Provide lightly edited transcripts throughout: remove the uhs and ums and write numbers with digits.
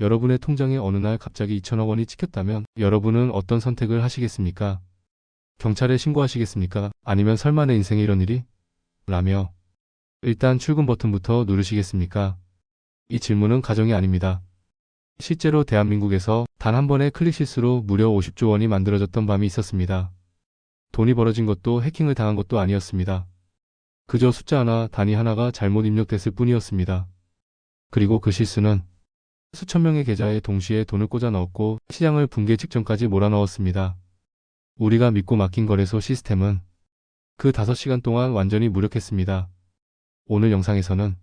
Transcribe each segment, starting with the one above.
여러분의 통장에 어느 날 갑자기 2천억 원이 찍혔다면 여러분은 어떤 선택을 하시겠습니까? 경찰에 신고하시겠습니까? 아니면 설마 내 인생에 이런 일이? 라며 일단 출금 버튼부터 누르시겠습니까? 이 질문은 가정이 아닙니다. 실제로 대한민국에서 단 한 번의 클릭 실수로 무려 50조 원이 만들어졌던 밤이 있었습니다. 돈이 벌어진 것도 해킹을 당한 것도 아니었습니다. 그저 숫자 하나, 단위 하나가 잘못 입력됐을 뿐이었습니다. 그리고 그 실수는 수천 명의 계좌에 동시에 돈을 꽂아 넣었고 시장을 붕괴 직전까지 몰아넣었습니다. 우리가 믿고 맡긴 거래소 시스템은 그 5시간 동안 완전히 무력했습니다. 오늘 영상에서는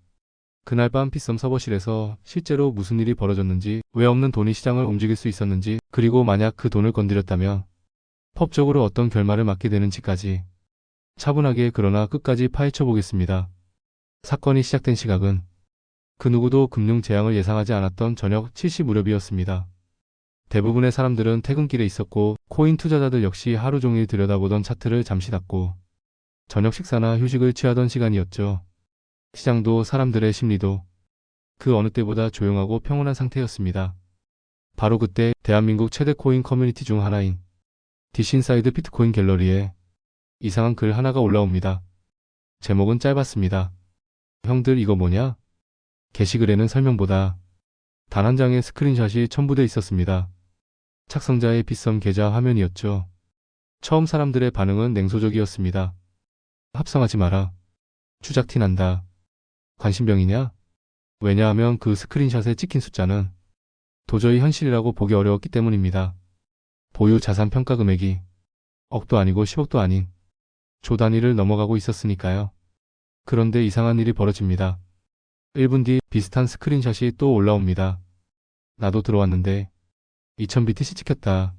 그날 밤 빗썸 서버실에서 실제로 무슨 일이 벌어졌는지, 왜 없는 돈이 시장을 움직일 수 있었는지, 그리고 만약 그 돈을 건드렸다면 법적으로 어떤 결말을 맞게 되는지까지 차분하게 그러나 끝까지 파헤쳐 보겠습니다. 사건이 시작된 시각은 그 누구도 금융 재앙을 예상하지 않았던 저녁 7시 무렵이었습니다. 대부분의 사람들은 퇴근길에 있었고 코인 투자자들 역시 하루 종일 들여다보던 차트를 잠시 닫고 저녁 식사나 휴식을 취하던 시간이었죠. 시장도 사람들의 심리도 그 어느 때보다 조용하고 평온한 상태였습니다. 바로 그때 대한민국 최대 코인 커뮤니티 중 하나인 디시인사이드 비트코인 갤러리에 이상한 글 하나가 올라옵니다. 제목은 짧았습니다. 형들 이거 뭐냐? 게시글에는 설명보다 단 한 장의 스크린샷이 첨부돼 있었습니다. 착성자의 빗썸 계좌 화면이었죠. 처음 사람들의 반응은 냉소적이었습니다. 합성하지 마라. 추작티 난다. 관심병이냐? 왜냐하면 그 스크린샷에 찍힌 숫자는 도저히 현실이라고 보기 어려웠기 때문입니다. 보유 자산 평가 금액이 억도 아니고 10억도 아닌 조 단위를 넘어가고 있었으니까요. 그런데 이상한 일이 벌어집니다. 1분 뒤 비슷한 스크린샷이 또 올라옵니다. 나도 들어왔는데 2000BTC 찍혔다.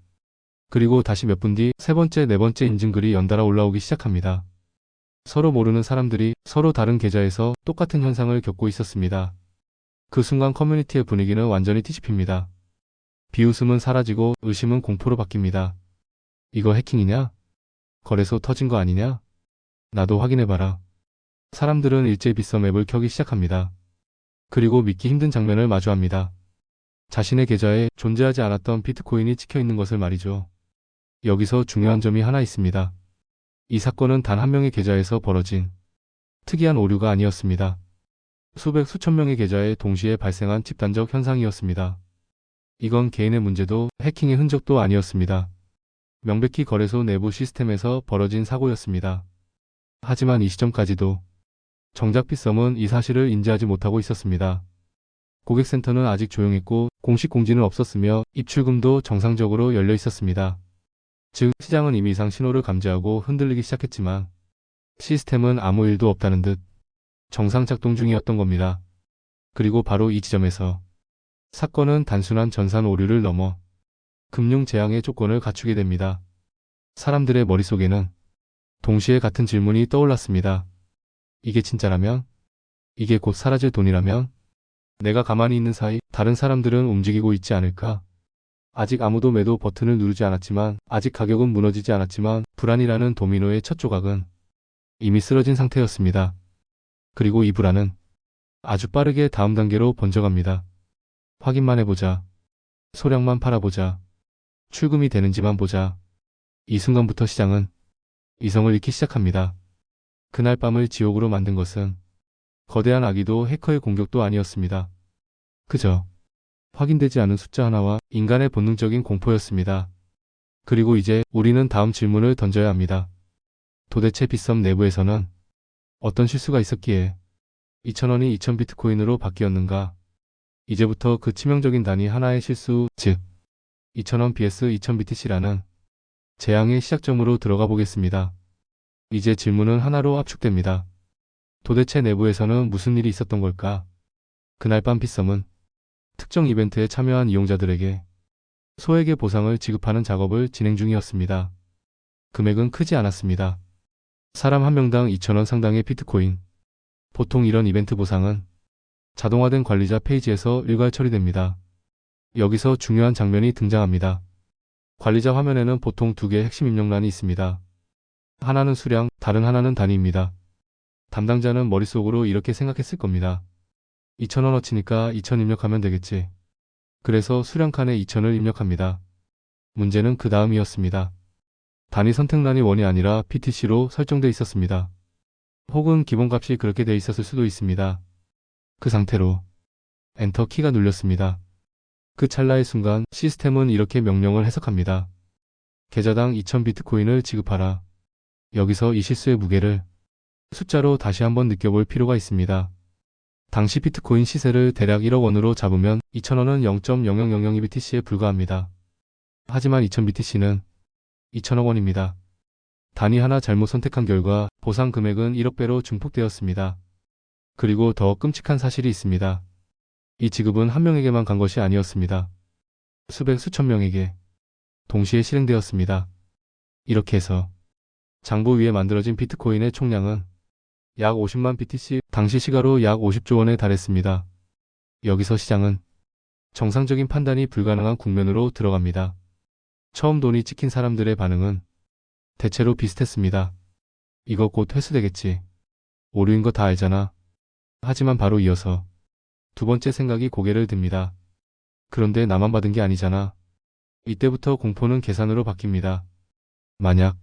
그리고 다시 몇 분 뒤 세 번째, 네 번째 인증글이 연달아 올라오기 시작합니다. 서로 모르는 사람들이 서로 다른 계좌에서 똑같은 현상을 겪고 있었습니다. 그 순간 커뮤니티의 분위기는 완전히 뒤집힙니다. 비웃음은 사라지고 의심은 공포로 바뀝니다. 이거 해킹이냐? 거래소 터진 거 아니냐? 나도 확인해봐라. 사람들은 일제히 빗썸 앱을 켜기 시작합니다. 그리고 믿기 힘든 장면을 마주합니다. 자신의 계좌에 존재하지 않았던 비트코인이 찍혀있는 것을 말이죠. 여기서 중요한 점이 하나 있습니다. 이 사건은 단 한 명의 계좌에서 벌어진 특이한 오류가 아니었습니다. 수백 수천 명의 계좌에 동시에 발생한 집단적 현상이었습니다. 이건 개인의 문제도 해킹의 흔적도 아니었습니다. 명백히 거래소 내부 시스템에서 벌어진 사고였습니다. 하지만 이 시점까지도 정작 빗썸은 이 사실을 인지하지 못하고 있었습니다. 고객센터는 아직 조용했고 공식 공지는 없었으며 입출금도 정상적으로 열려 있었습니다. 즉 시장은 이미 이상 신호를 감지하고 흔들리기 시작했지만 시스템은 아무 일도 없다는 듯 정상 작동 중이었던 겁니다. 그리고 바로 이 지점에서 사건은 단순한 전산 오류를 넘어 금융 재앙의 조건을 갖추게 됩니다. 사람들의 머릿속에는 동시에 같은 질문이 떠올랐습니다. 이게 진짜라면? 이게 곧 사라질 돈이라면? 내가 가만히 있는 사이 다른 사람들은 움직이고 있지 않을까? 아직 아무도 매도 버튼을 누르지 않았지만, 아직 가격은 무너지지 않았지만 불안이라는 도미노의 첫 조각은 이미 쓰러진 상태였습니다. 그리고 이 불안은 아주 빠르게 다음 단계로 번져갑니다. 확인만 해보자. 소량만 팔아보자. 출금이 되는지만 보자. 이 순간부터 시장은 이성을 잃기 시작합니다. 그날 밤을 지옥으로 만든 것은 거대한 악의도 해커의 공격도 아니었습니다. 그저 확인되지 않은 숫자 하나와 인간의 본능적인 공포였습니다. 그리고 이제 우리는 다음 질문을 던져야 합니다. 도대체 빗썸 내부에서는 어떤 실수가 있었기에 2000원이 2000비트코인으로 바뀌었는가? 이제부터 그 치명적인 단위 하나의 실수, 즉 2000원 vs 2000BTC라는 재앙의 시작점으로 들어가 보겠습니다. 이제 질문은 하나로 압축됩니다. 도대체 내부에서는 무슨 일이 있었던 걸까? 그날 밤 빗썸은 특정 이벤트에 참여한 이용자들에게 소액의 보상을 지급하는 작업을 진행 중이었습니다. 금액은 크지 않았습니다. 사람 한 명당 2000원 상당의 비트코인. 보통 이런 이벤트 보상은 자동화된 관리자 페이지에서 일괄 처리됩니다. 여기서 중요한 장면이 등장합니다. 관리자 화면에는 보통 두 개의 핵심 입력란이 있습니다. 하나는 수량, 다른 하나는 단위입니다. 담당자는 머릿속으로 이렇게 생각했을 겁니다. 2000원어치니까 2000 입력하면 되겠지. 그래서 수량칸에 2000을 입력합니다. 문제는 그 다음이었습니다. 단위 선택란이 1이 아니라 PTC로 설정돼 있었습니다. 혹은 기본값이 그렇게 돼 있었을 수도 있습니다. 그 상태로 엔터 키가 눌렸습니다. 그 찰나의 순간 시스템은 이렇게 명령을 해석합니다. 계좌당 2000 비트코인을 지급하라. 여기서 이 실수의 무게를 숫자로 다시 한번 느껴볼 필요가 있습니다. 당시 비트코인 시세를 대략 1억 원으로 잡으면 2000원은 0.00002BTC에 불과합니다. 하지만 2000BTC는 2000억 원입니다. 단위 하나 잘못 선택한 결과 보상 금액은 1억 배로 증폭되었습니다. 그리고 더 끔찍한 사실이 있습니다. 이 지급은 한 명에게만 간 것이 아니었습니다. 수백 수천 명에게 동시에 실행되었습니다. 이렇게 해서 장부 위에 만들어진 비트코인의 총량은 약 50만 BTC, 당시 시가로 약 50조 원에 달했습니다. 여기서 시장은 정상적인 판단이 불가능한 국면으로 들어갑니다. 처음 돈이 찍힌 사람들의 반응은 대체로 비슷했습니다. 이거 곧 회수되겠지. 오류인 거 다 알잖아. 하지만 바로 이어서 두 번째 생각이 고개를 듭니다. 그런데 나만 받은 게 아니잖아. 이때부터 공포는 계산으로 바뀝니다. 만약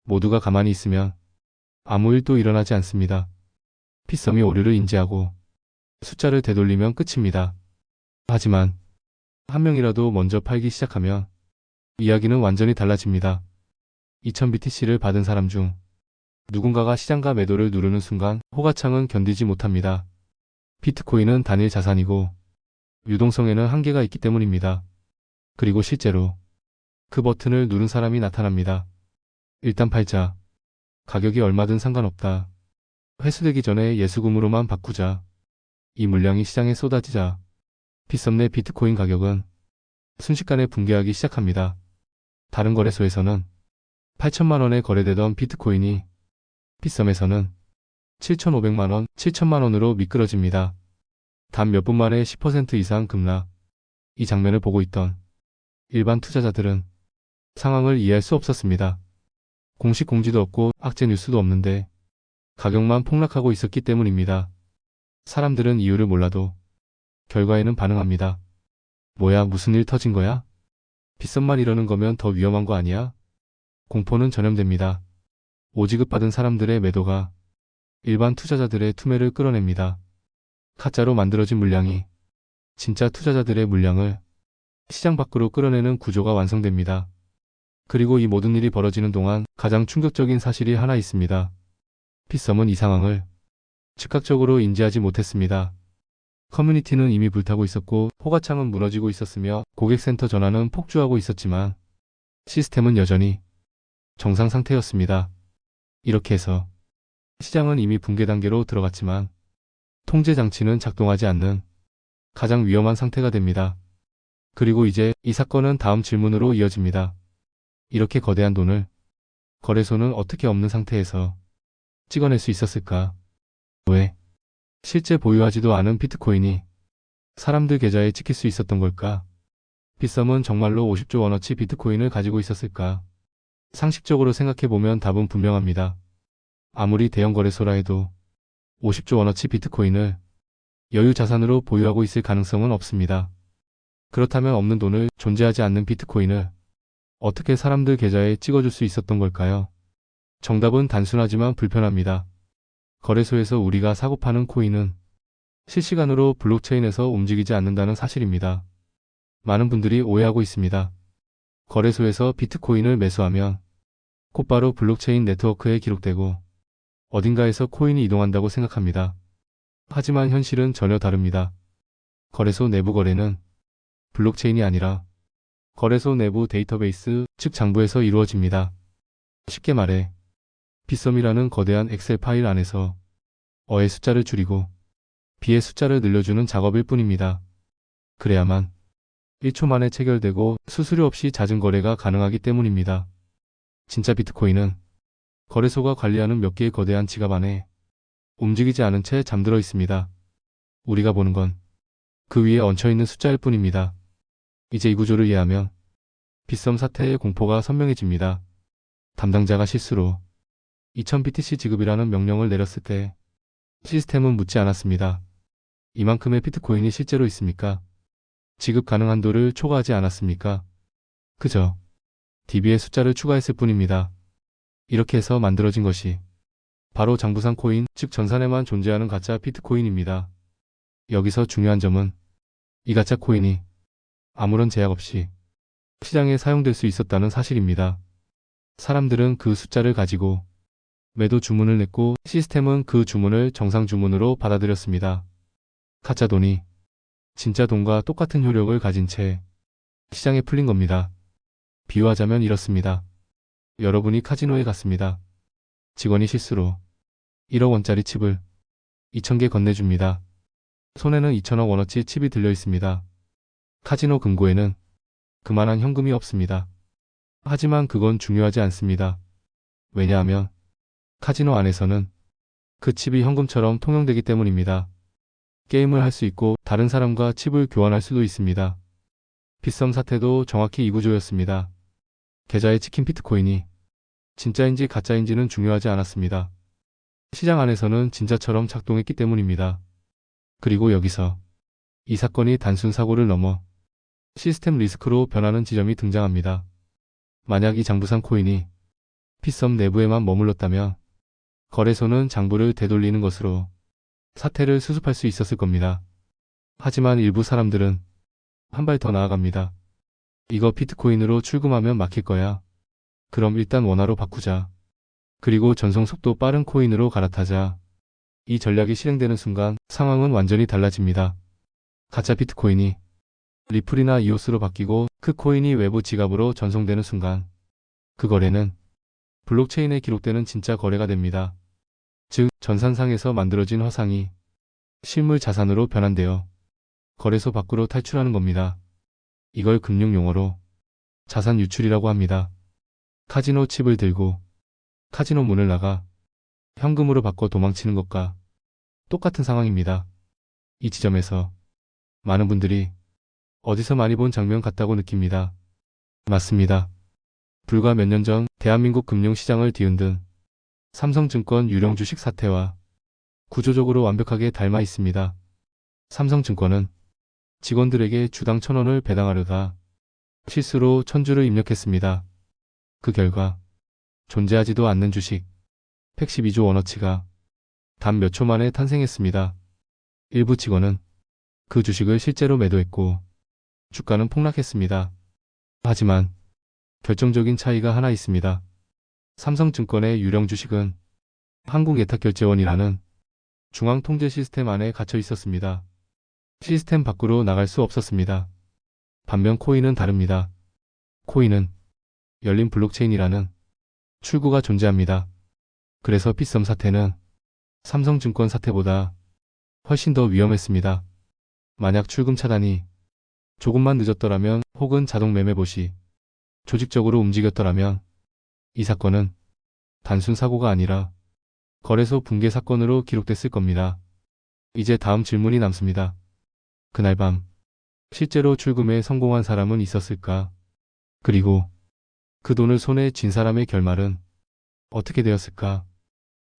모두가 가만히 있으면 아무 일도 일어나지 않습니다. 피썸이 오류를 인지하고 숫자를 되돌리면 끝입니다. 하지만 한 명이라도 먼저 팔기 시작하면 이야기는 완전히 달라집니다. 2000BTC를 받은 사람 중 누군가가 시장가 매도를 누르는 순간 호가창은 견디지 못합니다. 비트코인은 단일 자산이고 유동성에는 한계가 있기 때문입니다. 그리고 실제로 그 버튼을 누른 사람이 나타납니다. 일단 팔자. 가격이 얼마든 상관없다. 회수되기 전에 예수금으로만 바꾸자. 이 물량이 시장에 쏟아지자 피썸 내 비트코인 가격은 순식간에 붕괴하기 시작합니다. 다른 거래소에서는 8천만 원에 거래되던 비트코인이 피썸에서는 7,500만 원, 7천만 원으로 미끄러집니다. 단 몇 분 만에 10% 이상 급락. 이 장면을 보고 있던 일반 투자자들은 상황을 이해할 수 없었습니다. 공식 공지도 없고 악재 뉴스도 없는데 가격만 폭락하고 있었기 때문입니다. 사람들은 이유를 몰라도 결과에는 반응합니다. 뭐야, 무슨 일 터진 거야? 빗썸만 이러는 거면 더 위험한 거 아니야? 공포는 전염됩니다. 오지급받은 사람들의 매도가 일반 투자자들의 투매를 끌어냅니다. 가짜로 만들어진 물량이 진짜 투자자들의 물량을 시장 밖으로 끌어내는 구조가 완성됩니다. 그리고 이 모든 일이 벌어지는 동안 가장 충격적인 사실이 하나 있습니다. 피썸은 이 상황을 즉각적으로 인지하지 못했습니다. 커뮤니티는 이미 불타고 있었고 호가창은 무너지고 있었으며 고객센터 전화는 폭주하고 있었지만 시스템은 여전히 정상 상태였습니다. 이렇게 해서 시장은 이미 붕괴 단계로 들어갔지만 통제 장치는 작동하지 않는 가장 위험한 상태가 됩니다. 그리고 이제 이 사건은 다음 질문으로 이어집니다. 이렇게 거대한 돈을 거래소는 어떻게 없는 상태에서 찍어낼 수 있었을까? 왜 실제 보유하지도 않은 비트코인이 사람들 계좌에 찍힐 수 있었던 걸까? 피썸은 정말로 50조 원어치 비트코인을 가지고 있었을까? 상식적으로 생각해보면 답은 분명합니다. 아무리 대형 거래소라 해도 50조 원어치 비트코인을 여유 자산으로 보유하고 있을 가능성은 없습니다. 그렇다면 없는 돈을 존재하지 않는 비트코인을 어떻게 사람들 계좌에 찍어줄 수 있었던 걸까요? 정답은 단순하지만 불편합니다. 거래소에서 우리가 사고 파는 코인은 실시간으로 블록체인에서 움직이지 않는다는 사실입니다. 많은 분들이 오해하고 있습니다. 거래소에서 비트코인을 매수하면 곧바로 블록체인 네트워크에 기록되고 어딘가에서 코인이 이동한다고 생각합니다. 하지만 현실은 전혀 다릅니다. 거래소 내부 거래는 블록체인이 아니라 거래소 내부 데이터베이스, 즉 장부에서 이루어집니다. 쉽게 말해 피썸이라는 거대한 엑셀 파일 안에서 어의 숫자를 줄이고 B의 숫자를 늘려주는 작업일 뿐입니다. 그래야만 1초 만에 체결되고 수수료 없이 잦은 거래가 가능하기 때문입니다. 진짜 비트코인은 거래소가 관리하는 몇 개의 거대한 지갑 안에 움직이지 않은 채 잠들어 있습니다. 우리가 보는 건 그 위에 얹혀있는 숫자일 뿐입니다. 이제 이 구조를 이해하면 빗썸 사태의 공포가 선명해집니다. 담당자가 실수로 2000BTC 지급이라는 명령을 내렸을 때 시스템은 묻지 않았습니다. 이만큼의 비트코인이 실제로 있습니까? 지급 가능 한도를 초과하지 않았습니까? 그저 DB의 숫자를 추가했을 뿐입니다. 이렇게 해서 만들어진 것이 바로 장부상 코인, 즉 전산에만 존재하는 가짜 비트코인입니다. 여기서 중요한 점은 이 가짜 코인이 아무런 제약 없이 시장에 사용될 수 있었다는 사실입니다. 사람들은 그 숫자를 가지고 매도 주문을 냈고 시스템은 그 주문을 정상 주문으로 받아들였습니다. 가짜 돈이 진짜 돈과 똑같은 효력을 가진 채 시장에 풀린 겁니다. 비유하자면 이렇습니다. 여러분이 카지노에 갔습니다. 직원이 실수로 1억 원짜리 칩을 2,000개 건네줍니다. 손에는 2천억 원어치 칩이 들려 있습니다. 카지노 금고에는 그만한 현금이 없습니다. 하지만 그건 중요하지 않습니다. 왜냐하면 카지노 안에서는 그 칩이 현금처럼 통용되기 때문입니다. 게임을 할 수 있고 다른 사람과 칩을 교환할 수도 있습니다. 빗썸 사태도 정확히 이 구조였습니다. 계좌에 찍힌 비트코인이 진짜인지 가짜인지는 중요하지 않았습니다. 시장 안에서는 진짜처럼 작동했기 때문입니다. 그리고 여기서 이 사건이 단순 사고를 넘어 시스템 리스크로 변하는 지점이 등장합니다. 만약 이 장부상 코인이 빗썸 내부에만 머물렀다면 거래소는 장부를 되돌리는 것으로 사태를 수습할 수 있었을 겁니다. 하지만 일부 사람들은 한 발 더 나아갑니다. 이거 비트코인으로 출금하면 막힐 거야. 그럼 일단 원화로 바꾸자. 그리고 전송 속도 빠른 코인으로 갈아타자. 이 전략이 실행되는 순간 상황은 완전히 달라집니다. 가짜 비트코인이 리플이나 이오스로 바뀌고 그 코인이 외부 지갑으로 전송되는 순간 그 거래는 블록체인에 기록되는 진짜 거래가 됩니다. 즉, 전산상에서 만들어진 화상이 실물 자산으로 변환되어 거래소 밖으로 탈출하는 겁니다. 이걸 금융 용어로 자산 유출이라고 합니다. 카지노 칩을 들고 카지노 문을 나가 현금으로 바꿔 도망치는 것과 똑같은 상황입니다. 이 지점에서 많은 분들이 어디서 많이 본 장면 같다고 느낍니다. 맞습니다. 불과 몇 년 전 대한민국 금융시장을 뒤흔든 삼성증권 유령 주식 사태와 구조적으로 완벽하게 닮아 있습니다. 삼성증권은 직원들에게 주당 1,000원을 배당하려다 실수로 1,000주를 입력했습니다. 그 결과 존재하지도 않는 주식 112조 원어치가 단 몇 초 만에 탄생했습니다. 일부 직원은 그 주식을 실제로 매도했고 주가는 폭락했습니다. 하지만 결정적인 차이가 하나 있습니다. 삼성증권의 유령 주식은 한국예탁결제원이라는 중앙통제 시스템 안에 갇혀 있었습니다. 시스템 밖으로 나갈 수 없었습니다. 반면 코인은 다릅니다. 코인은 열린 블록체인이라는 출구가 존재합니다. 그래서 빗썸 사태는 삼성증권 사태보다 훨씬 더 위험했습니다. 만약 출금 차단이 조금만 늦었더라면 혹은 자동 매매봇이 조직적으로 움직였더라면 이 사건은 단순 사고가 아니라 거래소 붕괴 사건으로 기록됐을 겁니다. 이제 다음 질문이 남습니다. 그날 밤 실제로 출금에 성공한 사람은 있었을까? 그리고 그 돈을 손에 쥔 사람의 결말은 어떻게 되었을까?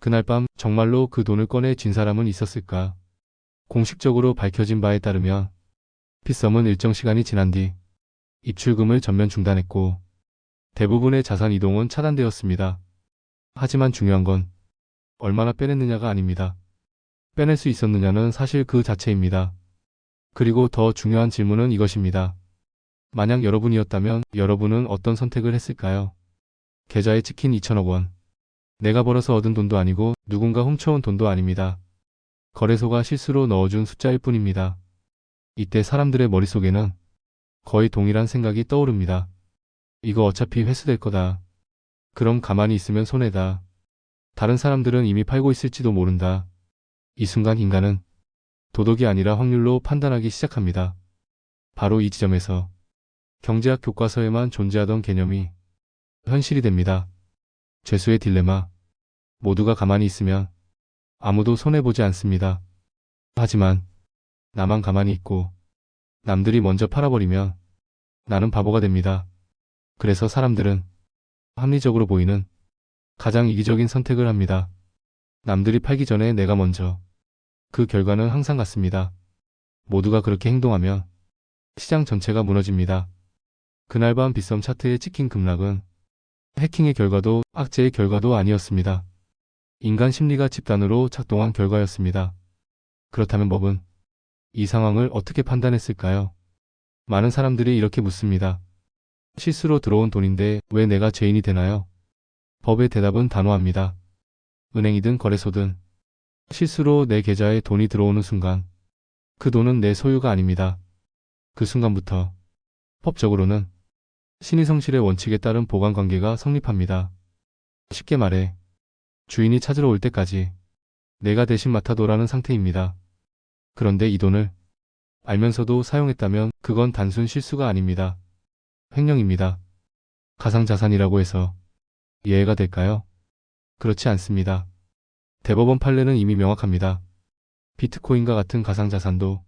그날 밤 정말로 그 돈을 꺼내 쥔 사람은 있었을까? 공식적으로 밝혀진 바에 따르면 빗썸은 일정 시간이 지난 뒤 입출금을 전면 중단했고 대부분의 자산 이동은 차단되었습니다. 하지만 중요한 건 얼마나 빼냈느냐가 아닙니다. 빼낼 수 있었느냐는 사실 그 자체입니다. 그리고 더 중요한 질문은 이것입니다. 만약 여러분이었다면 여러분은 어떤 선택을 했을까요? 계좌에 찍힌 2천억 원. 내가 벌어서 얻은 돈도 아니고 누군가 훔쳐온 돈도 아닙니다. 거래소가 실수로 넣어준 숫자일 뿐입니다. 이때 사람들의 머릿속에는 거의 동일한 생각이 떠오릅니다. 이거 어차피 회수될 거다. 그럼 가만히 있으면 손해다. 다른 사람들은 이미 팔고 있을지도 모른다. 이 순간 인간은 도덕이 아니라 확률로 판단하기 시작합니다. 바로 이 지점에서 경제학 교과서에만 존재하던 개념이 현실이 됩니다. 죄수의 딜레마. 모두가 가만히 있으면 아무도 손해보지 않습니다. 하지만 나만 가만히 있고 남들이 먼저 팔아버리면 나는 바보가 됩니다. 그래서 사람들은 합리적으로 보이는 가장 이기적인 선택을 합니다. 남들이 팔기 전에 내가 먼저. 그 결과는 항상 같습니다. 모두가 그렇게 행동하면 시장 전체가 무너집니다. 그날 밤 빗썸 차트에 찍힌 급락은 해킹의 결과도 악재의 결과도 아니었습니다. 인간 심리가 집단으로 작동한 결과였습니다. 그렇다면 법은 이 상황을 어떻게 판단했을까요? 많은 사람들이 이렇게 묻습니다. 실수로 들어온 돈인데 왜 내가 죄인이 되나요? 법의 대답은 단호합니다. 은행이든 거래소든 실수로 내 계좌에 돈이 들어오는 순간 그 돈은 내 소유가 아닙니다. 그 순간부터 법적으로는 신의성실의 원칙에 따른 보관관계가 성립합니다. 쉽게 말해 주인이 찾으러 올 때까지 내가 대신 맡아도라는 상태입니다. 그런데 이 돈을 알면서도 사용했다면 그건 단순 실수가 아닙니다. 횡령입니다. 가상자산이라고 해서 이해가 될까요? 그렇지 않습니다. 대법원 판례는 이미 명확합니다. 비트코인과 같은 가상자산도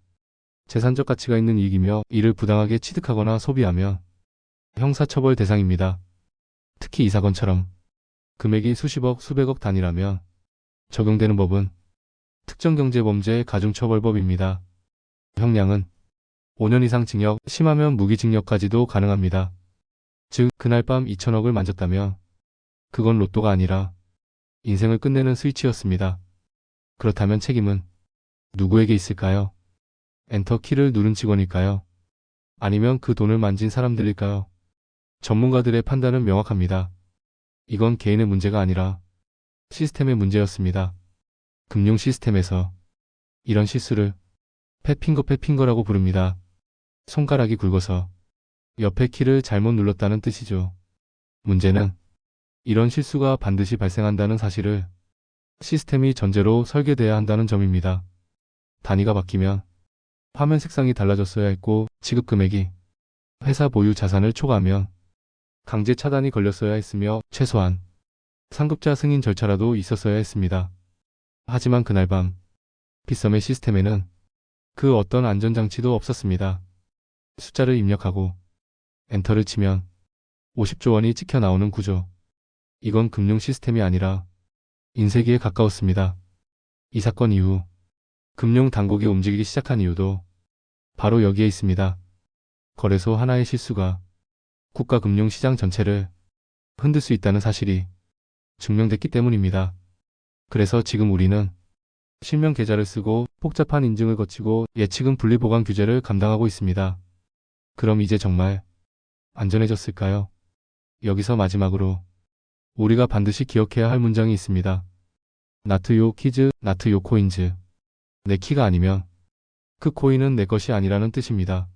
재산적 가치가 있는 이익이며 이를 부당하게 취득하거나 소비하면 형사처벌 대상입니다. 특히 이 사건처럼 금액이 수십억, 수백억 단위라면 적용되는 법은 특정경제범죄 가중처벌법입니다. 형량은 5년 이상 징역, 심하면 무기징역까지도 가능합니다. 즉, 그날 밤 2천억을 만졌다면 그건 로또가 아니라 인생을 끝내는 스위치였습니다. 그렇다면 책임은 누구에게 있을까요? 엔터 키를 누른 직원일까요? 아니면 그 돈을 만진 사람들일까요? 전문가들의 판단은 명확합니다. 이건 개인의 문제가 아니라 시스템의 문제였습니다. 금융 시스템에서 이런 실수를 팻핑거라고 부릅니다. 손가락이 굵어서 옆에 키를 잘못 눌렀다는 뜻이죠. 문제는 이런 실수가 반드시 발생한다는 사실을 시스템이 전제로 설계돼야 한다는 점입니다. 단위가 바뀌면 화면 색상이 달라졌어야 했고 지급 금액이 회사 보유 자산을 초과하면 강제 차단이 걸렸어야 했으며 최소한 상급자 승인 절차라도 있었어야 했습니다. 하지만 그날 밤 빗썸의 시스템에는 그 어떤 안전장치도 없었습니다. 숫자를 입력하고 엔터를 치면 50조 원이 찍혀 나오는 구조. 이건 금융 시스템이 아니라 인쇄기에 가까웠습니다. 이 사건 이후 금융 당국이 움직이기 시작한 이유도 바로 여기에 있습니다. 거래소 하나의 실수가 국가 금융시장 전체를 흔들 수 있다는 사실이 증명됐기 때문입니다. 그래서 지금 우리는 실명 계좌를 쓰고 복잡한 인증을 거치고 예치금 분리보관 규제를 감당하고 있습니다. 그럼 이제 정말 안전해졌을까요? 여기서 마지막으로 우리가 반드시 기억해야 할 문장이 있습니다. Not your keys, not your coins. 내 키가 아니면 그 코인은 내 것이 아니라는 뜻입니다.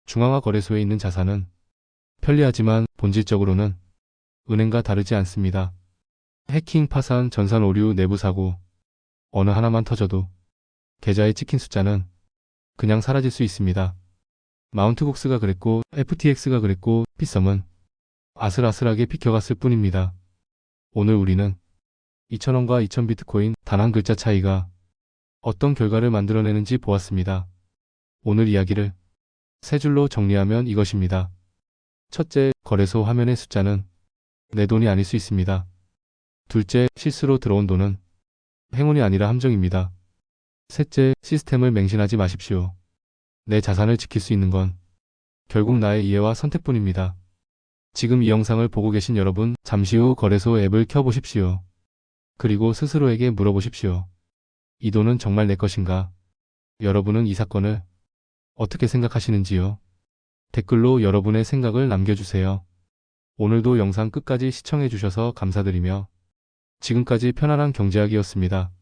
중앙화 거래소에 있는 자산은 편리하지만 본질적으로는 은행과 다르지 않습니다. 해킹, 파산, 전산 오류, 내부 사고 어느 하나만 터져도 계좌에 찍힌 숫자는 그냥 사라질 수 있습니다. 마운트곡스가 그랬고 FTX가 그랬고 빗썸은 아슬아슬하게 비켜갔을 뿐입니다. 오늘 우리는 2,000원과 2,000비트코인 단 한 글자 차이가 어떤 결과를 만들어내는지 보았습니다. 오늘 이야기를 세 줄로 정리하면 이것입니다. 첫째, 거래소 화면의 숫자는 내 돈이 아닐 수 있습니다. 둘째, 실수로 들어온 돈은 행운이 아니라 함정입니다. 셋째, 시스템을 맹신하지 마십시오. 내 자산을 지킬 수 있는 건 결국 나의 이해와 선택뿐입니다. 지금 이 영상을 보고 계신 여러분, 잠시 후 거래소 앱을 켜보십시오. 그리고 스스로에게 물어보십시오. 이 돈은 정말 내 것인가? 여러분은 이 사건을 어떻게 생각하시는지요? 댓글로 여러분의 생각을 남겨주세요. 오늘도 영상 끝까지 시청해주셔서 감사드리며 지금까지 편안한 경제학이었습니다.